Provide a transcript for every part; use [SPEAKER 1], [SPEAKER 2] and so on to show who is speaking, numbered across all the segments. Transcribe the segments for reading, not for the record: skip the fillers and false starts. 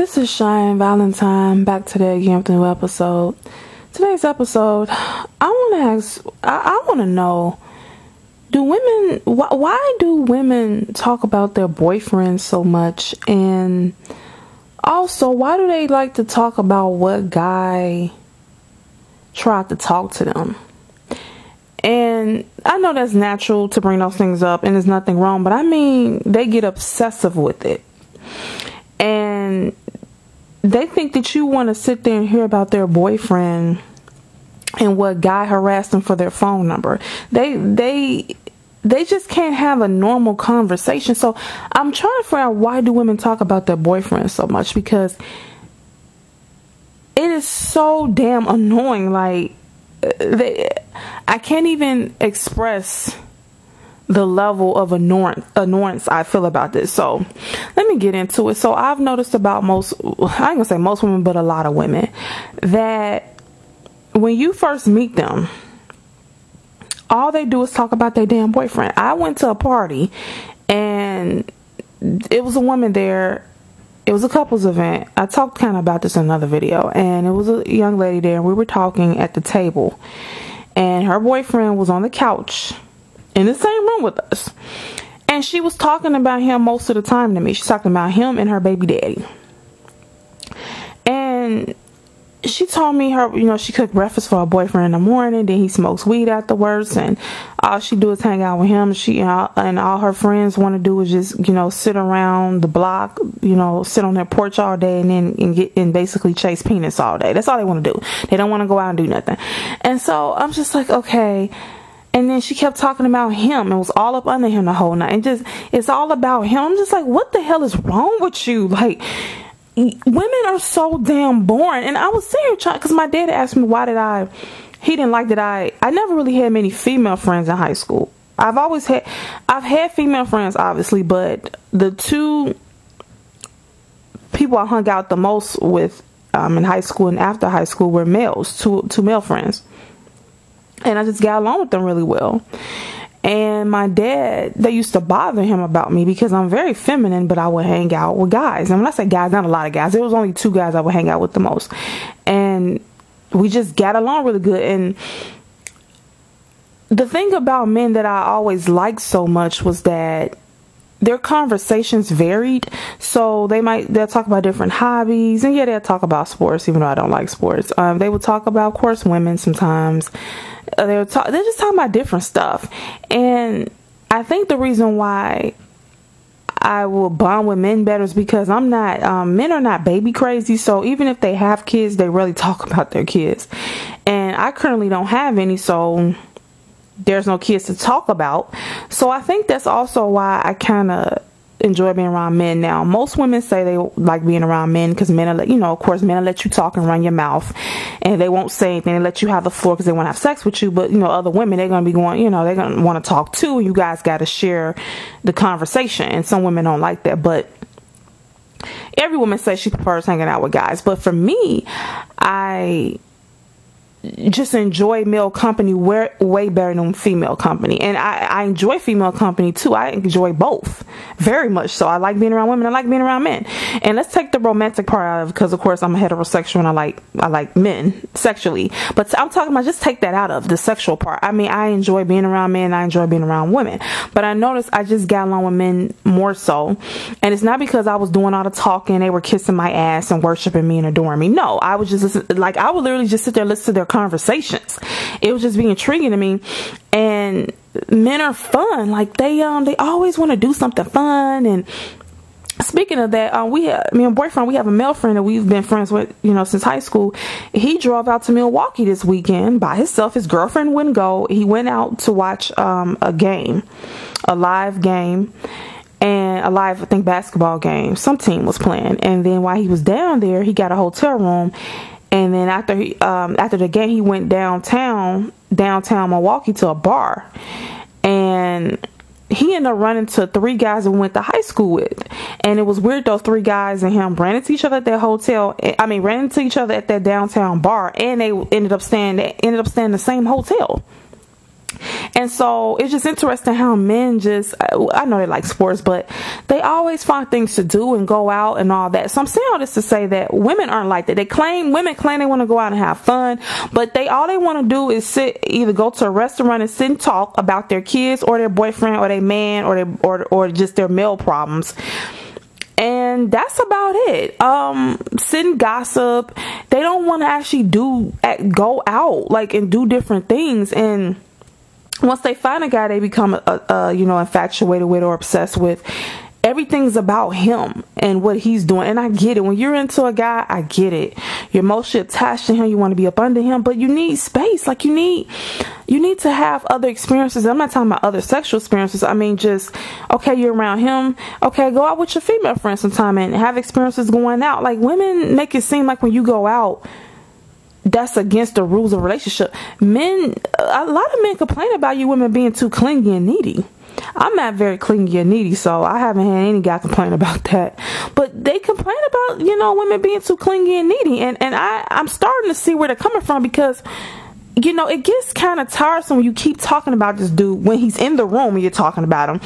[SPEAKER 1] This is Cheyenne Valentine, back today again with a new episode. Today's episode, I want to know, why do women talk about their boyfriends so much? And also, why do they like to talk about what guy tried to talk to them? And I know that's natural to bring those things up, and there's nothing wrong, but I mean, they get obsessive with it. And they think that you want to sit there and hear about their boyfriend and what guy harassed them for their phone number. They just can't have a normal conversation. So I'm trying to figure out, why do women talk about their boyfriend so much? Because it is so damn annoying. Like, I can't even express the level of annoyance I feel about this. So let me get into it. So I've noticed about I ain't gonna say most women, but a lot of women, that when you first meet them, all they do is talk about their damn boyfriend. I went to a party and it was a woman there. It was a couples event. I talked kind of about this in another video, and it was a young lady there, and we were talking at the table, and her boyfriend was on the couch in the same room with us, and she was talking about him most of the time to me. She's talking about him and her baby daddy, and she told me she cooked breakfast for her boyfriend in the morning, then he smokes weed afterwards, and all she do is hang out with him. She and all her friends want to do is just sit around the block, sit on their porch all day, and basically chase penis all day. That's all they want to do. They don't want to go out and do nothing. And so I'm just like, okay. And then she kept talking about him and was all up under him the whole night, and it's all about him. I'm just like, what the hell is wrong with you? Like, women are so damn boring. And I was sitting here trying, because my dad asked me he didn't like that I never really had many female friends in high school. I've had female friends, obviously, but the two people I hung out the most with in high school and after high school were males, two male friends. And I just got along with them really well. And my dad, they used to bother him about me because I'm very feminine, but I would hang out with guys. And when I say guys, not a lot of guys. There was only two guys I would hang out with the most. And we just got along really good. And the thing about men that I always liked so much was that their conversations varied. So they'll talk about different hobbies, and they'll talk about sports, even though I don't like sports. They would talk about, of course, women sometimes. They're just talking about different stuff. And I think the reason why I will bond with men better is because men are not baby crazy. So even if they have kids, they really talk about their kids. And I currently don't have any, so there's no kids to talk about. So I think that's also why I kind of enjoy being around men now. Most women say they like being around men because men will of course, men will let you talk and run your mouth, and they won't say anything. They let you have the floor because they want to have sex with you. But other women, they're going to be going, they're going to want to talk too. You guys got to share the conversation, and some women don't like that. But every woman says she prefers hanging out with guys. But for me, I just enjoy male company way better than female company. And I enjoy female company too. I enjoy both very much. So I like being around women. I like being around men. And let's take the romantic part out of it, because of course I'm a heterosexual and I like men sexually. But I'm talking about, just take that out of the sexual part. I mean, I enjoy being around men. I enjoy being around women. But I noticed I just got along with men more so. And it's not because I was doing all the talking. They were kissing my ass and worshiping me and adoring me. No, I was just I would literally just sit there and listen to their conversations. It was just being intriguing to me. And men are fun. Like, they always want to do something fun. And speaking of that, me and boyfriend, we have a male friend that we've been friends with, since high school. He drove out to Milwaukee this weekend by himself. His girlfriend wouldn't go. He went out to watch a live game, and a live, I think, basketball game. Some team was playing. And then while he was down there, he got a hotel room. And then after the game, he went downtown Milwaukee to a bar, and he ended up running to three guys that we went to high school with. And it was weird, those three guys and him ran into each other at that ran into each other at that downtown bar, and they ended up staying in the same hotel. And so it's just interesting how men just, I know they like sports, but they always find things to do and go out and all that. So I'm saying all this to say that women aren't like that. Women claim they want to go out and have fun, but all they want to do is either go to a restaurant and sit and talk about their kids or their boyfriend or their man or just their male problems. And that's about it. Sit and gossip. They don't want to actually go out and do different things. And once they find a guy they become infatuated with or obsessed with, everything's about him and what he's doing. And I get it. When you're into a guy, I get it. You're mostly attached to him. You want to be up under him, but you need space. You need to have other experiences. I'm not talking about other sexual experiences. I mean, just, okay, you're around him. Okay, go out with your female friends sometime and have experiences going out. Women make it seem like when you go out, that's against the rules of relationship. A lot of men complain about you women being too clingy and needy. I'm not very clingy and needy, so I haven't had any guy complain about that. But they complain about, women being too clingy and needy. And I'm starting to see where they're coming from, because, it gets kind of tiresome when you keep talking about this dude when he's in the room and you're talking about him.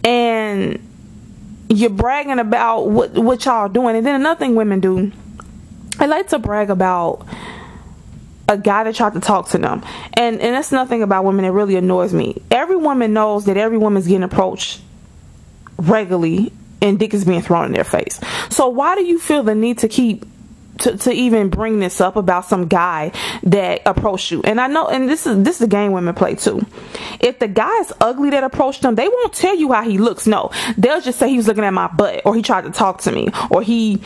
[SPEAKER 1] And you're bragging about what y'all are doing. And then another thing women do, they like to brag about a guy that tried to talk to them. And that's nothing about women that really annoys me. Every woman knows that every woman's getting approached regularly and dick is being thrown in their face. So why do you feel the need to even bring this up about some guy that approached you? And I know, and this is the game women play too. If the guy is ugly that approached them, they won't tell you how he looks. No, they'll just say he was looking at my butt, or he tried to talk to me, or he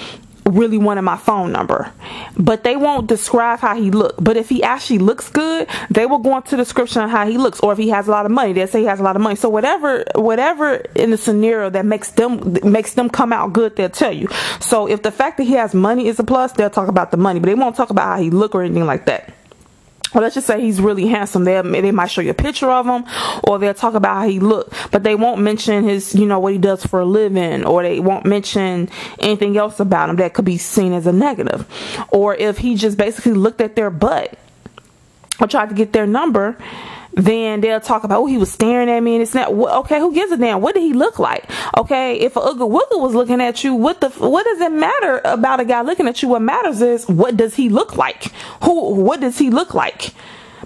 [SPEAKER 1] really wanted my phone number. But they won't describe how he looked. But if he actually looks good, they will go into the description of how he looks. Or if he has a lot of money, they'll say he has a lot of money. So whatever in the scenario that makes them come out good, they'll tell you. So if the fact that he has money is a plus, they'll talk about the money, but they won't talk about how he look or anything like that. Or let's just say he's really handsome. They might show you a picture of him, or they'll talk about how he look, but they won't mention his, what he does for a living, or they won't mention anything else about him that could be seen as a negative. Or if he just basically looked at their butt or tried to get their number, then they'll talk about, he was staring at me and it's not. Okay, who gives a damn? What did he look like? Okay, if a Ooga Wooga was looking at you, what does it matter about a guy looking at you? What matters is, what does he look like? What does he look like?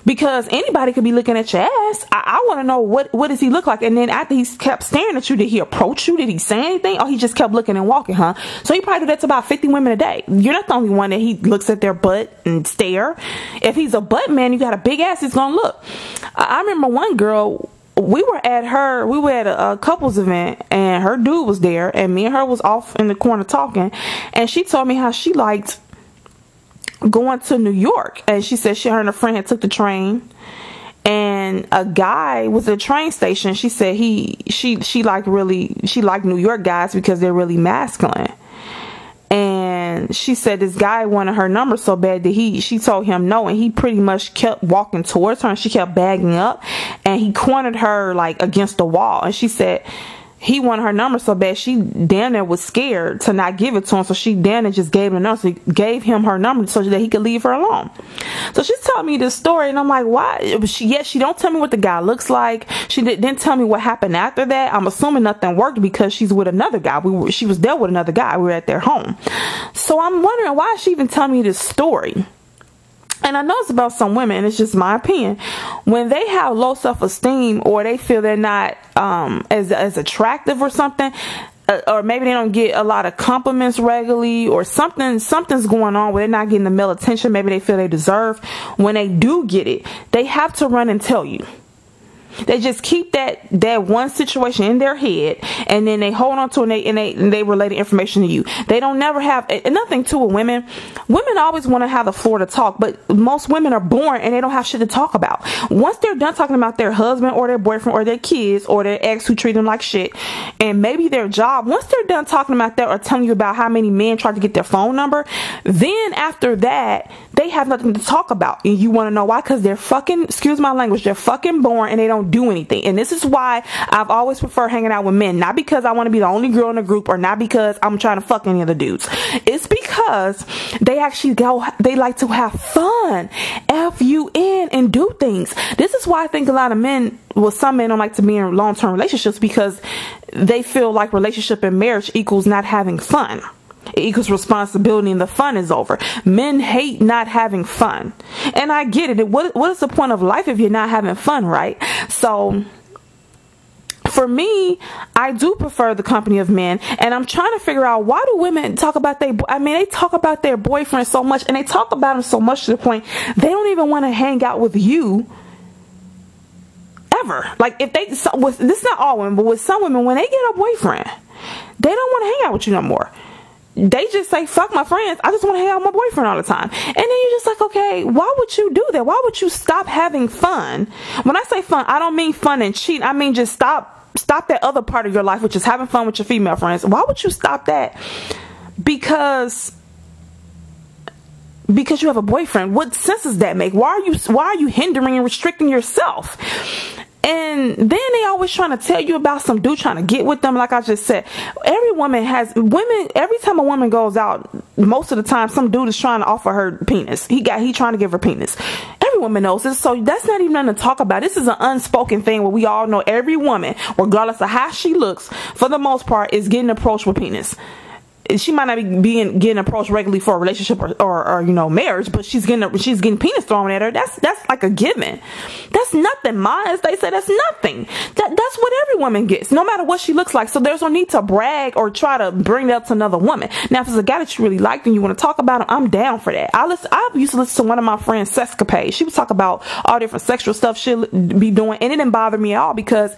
[SPEAKER 1] Because anybody could be looking at your ass. I want to know what does he look like? And then after he kept staring at you, did he approach you? Did he say anything? Or he just kept looking and walking, huh? So he probably do that to about 50 women a day. You're not the only one that he looks at their butt and stare. If he's a butt man, you got a big ass, he's gonna look. I remember one girl, we were at a couples event, and her dude was there, and me and her was off in the corner talking, and she told me how she liked going to New York. And she said her and a friend had took the train, and a guy was at a train station. She said she liked New York guys because they're really masculine. And she said this guy wanted her number so bad that she told him no, and he pretty much kept walking towards her, and she kept bagging up, and he cornered her against the wall. And she said he wanted her number so bad, she damn near was scared to not give it to him. So she damn near just gave him the number. So gave him her number so that he could leave her alone. So she's telling me this story, and I'm like, why? She don't tell me what the guy looks like. She didn't tell me what happened after that. I'm assuming nothing worked because she's with another guy. She was there with another guy. We were at their home. So I'm wondering, why is she even telling me this story? And I know it's about some women, and it's just my opinion. When they have low self-esteem, or they feel they're not as attractive or something, or maybe they don't get a lot of compliments regularly, or something's going on where they're not getting the male attention maybe they feel they deserve. When they do get it, they have to run and tell you. They just keep that one situation in their head, and then they hold on to it, and they relay the information to you. They don't never have nothing to it. Women always want to have the floor to talk, but most women are boring and they don't have shit to talk about. Once they're done talking about their husband or their boyfriend or their kids or their ex who treat them like shit, and maybe their job, once they're done talking about that or telling you about how many men tried to get their phone number, then after that they have nothing to talk about. And you want to know why? Because they're fucking, excuse my language, they're fucking boring, and they don't do anything. And this is why I've always preferred hanging out with men. Not because I want to be the only girl in the group, or not because I'm trying to fuck any of the dudes. It's because they actually they like to have fun, F-U-N, and do things. This is why I think a lot of men, well, some men don't like to be in long-term relationships, because they feel like relationship and marriage equals not having fun. It equals responsibility and the fun is over. Men hate not having fun. And I get it. What is the point of life if you're not having fun, right? So for me, I do prefer the company of men, and I'm trying to figure out, why do women talk about they talk about their boyfriend so much, and they talk about them so much to the point they don't even want to hang out with you ever. Like, if this is not all women, but with some women, when they get a boyfriend, they don't want to hang out with you no more. They just say, fuck my friends, I just want to hang out with my boyfriend all the time. And then you're just like, okay, why would you do that? Why would you stop having fun? When I say fun, I don't mean fun and cheat. I mean just stop that other part of your life, which is having fun with your female friends. Why would you stop that? Because you have a boyfriend. What sense does that make? Why are you hindering and restricting yourself? And then they always trying to tell you about some dude trying to get with them. Like I just said, every time a woman goes out, most of the time some dude is trying to offer her penis. He trying to give her penis. Every woman knows this, so that's not even nothing to talk about. This is an unspoken thing where we all know every woman, regardless of how she looks, for the most part, is getting approached with penis. She might not be getting approached regularly for a relationship or marriage, but she's getting penis thrown at her. That's like a given. That's nothing, As they say, that's nothing. That's what every woman gets, no matter what she looks like. So there's no need to brag or try to bring that up to another woman. Now, if it's a guy that you really like and you want to talk about him, I'm down for that. I used to listen to one of my friends' Sexcapades. She would talk about all different sexual stuff she'll be doing, and it didn't bother me at all, because,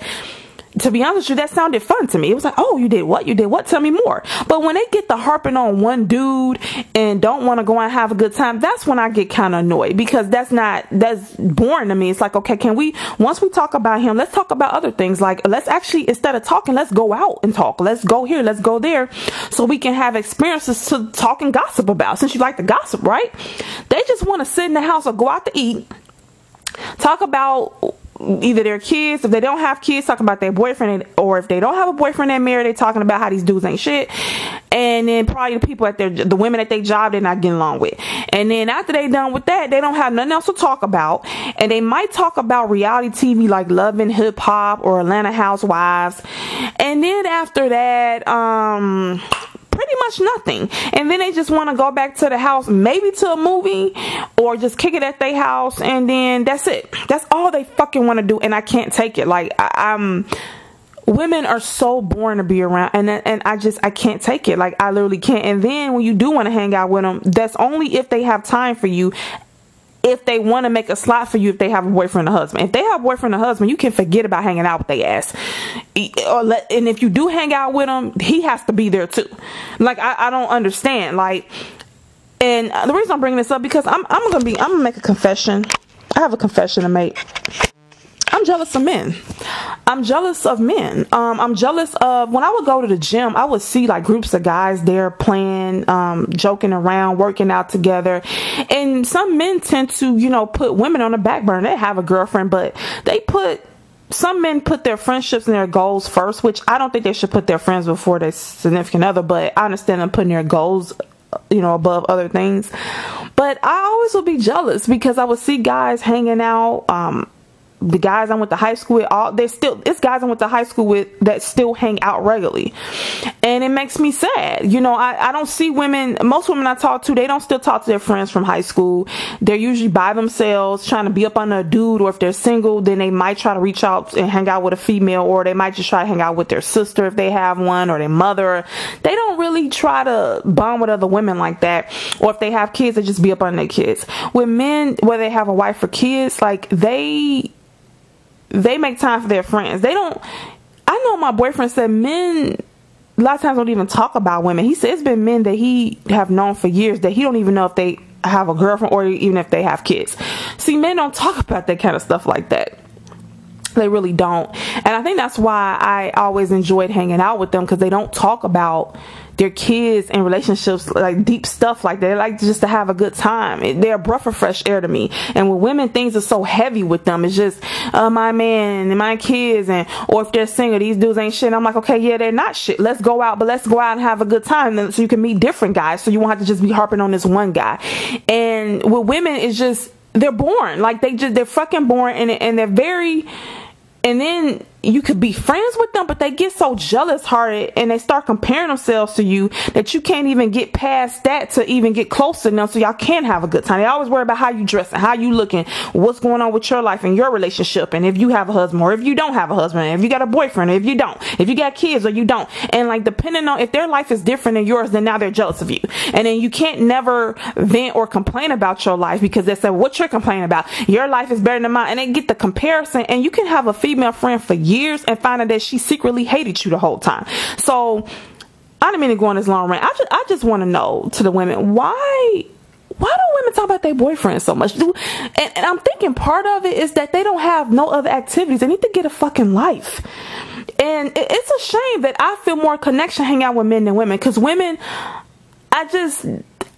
[SPEAKER 1] to be honest with you, that sounded fun to me. It was like, oh, you did what? You did what? Tell me more. But when they get the harping on one dude and don't want to go out and have a good time, that's when I get kind of annoyed, because that's boring to me. It's like, okay, once we talk about him, let's talk about other things. Like, let's actually, instead of talking, let's go out and talk. Let's go here, let's go there, so we can have experiences to talk and gossip about, since you like to gossip, right? They just want to sit in the house or go out to eat, talk about either their kids. If they don't have kids, talk about their boyfriend, or if they don't have a boyfriend they're married, they're talking about how these dudes ain't shit. And then probably the people the women at their job, they're not getting along with. And then after they done with that, they don't have nothing else to talk about, and they might talk about reality TV like Love and Hip Hop or Atlanta Housewives. And then after that, pretty much nothing. And then they just want to go back to the house, maybe to a movie, or just kick it at their house, and then that's it. That's all they fucking want to do, and I can't take it. Like, women are so boring to be around, and I can't take it. Like, I literally can't. And then when you do want to hang out with them, that's only if they have time for you. If they want to make a slot for you, if they have a boyfriend or husband. If they have a boyfriend or husband, you can forget about hanging out with their ass. And if you do hang out with him, he has to be there too. Like, I don't understand. Like, and the reason I'm bringing this up, because I'm gonna make a confession. I have a confession to make. I'm jealous of men. I'm jealous of men. I'm jealous of, when I would go to the gym, I would see like groups of guys there playing, joking around, working out together. And some men tend to, put women on the back burner. They have a girlfriend, but some men put their friendships and their goals first, which I don't think they should put their friends before their significant other, but I understand them putting their goals, above other things. But I always would be jealous, because I would see guys hanging out, the guys I went to high school with, it's guys I went to high school with that still hang out regularly. And it makes me sad. I don't see most women I talk to, they don't still talk to their friends from high school. They're usually by themselves, trying to be up on a dude, or if they're single, then they might try to reach out and hang out with a female, or they might just try to hang out with their sister if they have one, or their mother. They don't really try to bond with other women like that. Or if they have kids, they just be up on their kids. With men, whether they have a wife or kids, like, they make time for their friends. I know my boyfriend said men a lot of times don't even talk about women. He said it's been men that he have known for years that he don't even know if they have a girlfriend or even if they have kids. See, men don't talk about that kind of stuff like that. They really don't. And I think that's why I always enjoyed hanging out with them, because they don't talk about their kids and relationships, like deep stuff like that. They like just to have a good time. They're a breath of fresh air to me. And with women, things are so heavy with them. It's just my man and my kids, and or if they're single, these dudes ain't shit. And I'm like, okay, yeah, they're not shit. Let's go out, but let's go out and have a good time so you can meet different guys, so you won't have to just be harping on this one guy. And with women, it's just, they're boring. Like they're fucking boring, and they're very. And then you could be friends with them, but they get so jealous hearted and they start comparing themselves to you that you can't even get past that to even get close to them, so y'all can have a good time. They always worry about how you dressing, how you looking, what's going on with your life and your relationship, and if you have a husband or if you don't have a husband, if you got a boyfriend or if you don't, if you got kids or you don't. And like, depending on if their life is different than yours, then now they're jealous of you. And then you can't never vent or complain about your life, because they say, what you're complaining about, your life is better than mine. And they get the comparison, and you can have a female friend for years and find out that she secretly hated you the whole time. So I didn't mean to go on this long rant. I just want to know, to the women, why do women talk about their boyfriends so much? And I'm thinking part of it is that they don't have no other activities. They need to get a fucking life. And it's a shame that I feel more connection hang out with men than women, because women,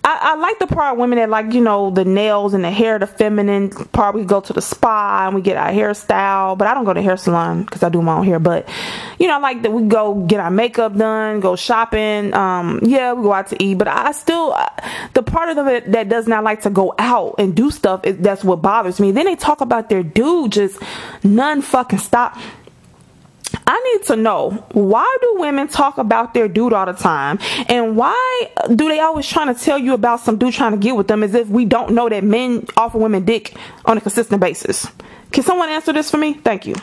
[SPEAKER 1] I like the part of women that like, you know, the nails and the hair, the feminine part. We go to the spa and we get our hairstyle, but I don't go to the hair salon because I do my own hair. But, you know, I like that we go get our makeup done, go shopping. Yeah, we go out to eat, but I still, the part of it that does not like to go out and do stuff, that's what bothers me. Then they talk about their dude just none fucking stop. I need to know, why do women talk about their dude all the time? And why do they always trying to tell you about some dude trying to get with them, as if we don't know that men offer women dick on a consistent basis? Can someone answer this for me? Thank you.